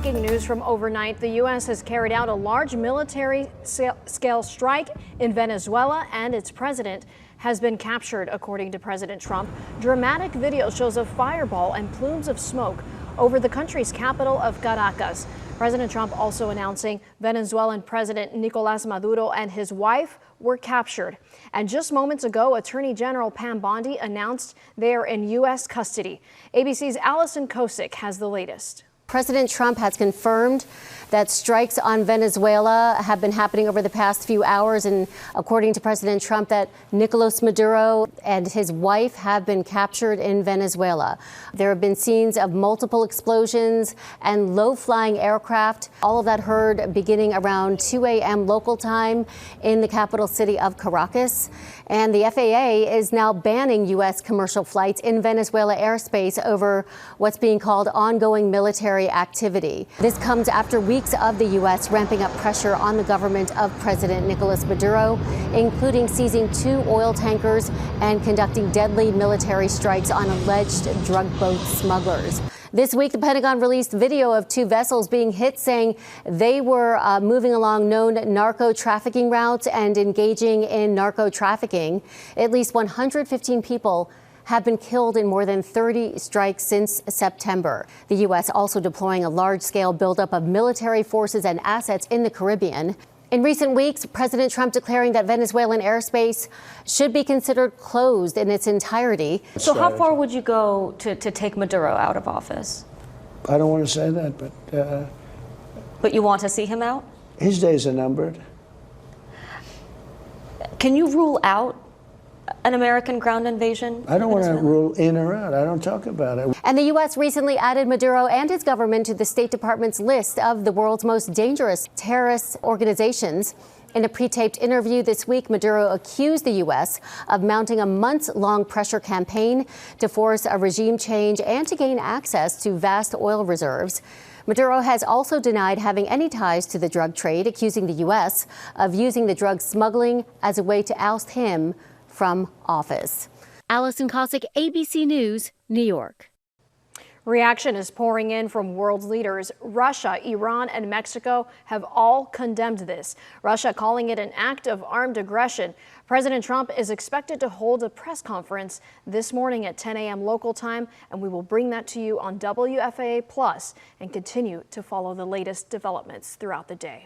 breaking news from overnight. The U.S. has carried out a large military-scale strike in Venezuela, and its president has been captured, according to President Trump. Dramatic video shows a fireball and plumes of smoke over the country's capital of Caracas. President Trump also announcing Venezuelan President Nicolás Maduro and his wife were captured. And just moments ago, Attorney General Pam Bondi announced they are in U.S. custody. ABC's Allison Kosick has the latest. President Trump has confirmed that strikes on Venezuela have been happening over the past few hours. And according to President Trump, that Nicolás Maduro and his wife have been captured in Venezuela. There have been scenes of multiple explosions and low-flying aircraft. All of that heard beginning around 2 a.m. local time in the capital city of Caracas. And the FAA is now banning U.S. commercial flights in Venezuela airspace over what's being called ongoing military activity. This comes after weeks of the U.S. ramping up pressure on the government of President Nicolás Maduro, including seizing 2 oil tankers and conducting deadly military strikes on alleged drug boat smugglers. This week, the Pentagon released video of 2 vessels being hit, saying they were moving along known narco trafficking routes and engaging in narco trafficking. At least 115 people have been killed in more than 30 strikes since September. The U.S. also deploying a large-scale buildup of military forces and assets in the Caribbean. In recent weeks, President Trump declaring that Venezuelan airspace should be considered closed in its entirety. So how far would you go to take Maduro out of office? I don't want to say that, but... But you want to see him out? His days are numbered. Can you rule out an American ground invasion? I don't want to rule in or out. I don't talk about it. And the U.S. recently added Maduro and his government to the State Department's list of the world's most dangerous terrorist organizations. In a pre-taped interview this week, Maduro accused the U.S. of mounting a months-long pressure campaign to force a regime change and to gain access to vast oil reserves. Maduro has also denied having any ties to the drug trade, accusing the U.S. of using the drug smuggling as a way to oust him from office. Allison Kosick, ABC News, New York. Reaction is pouring in from world leaders. Russia, Iran, and Mexico have all condemned this. Russia calling it an act of armed aggression. President Trump is expected to hold a press conference this morning at 10 a.m. local time, and we will bring that to you on WFAA Plus and continue to follow the latest developments throughout the day.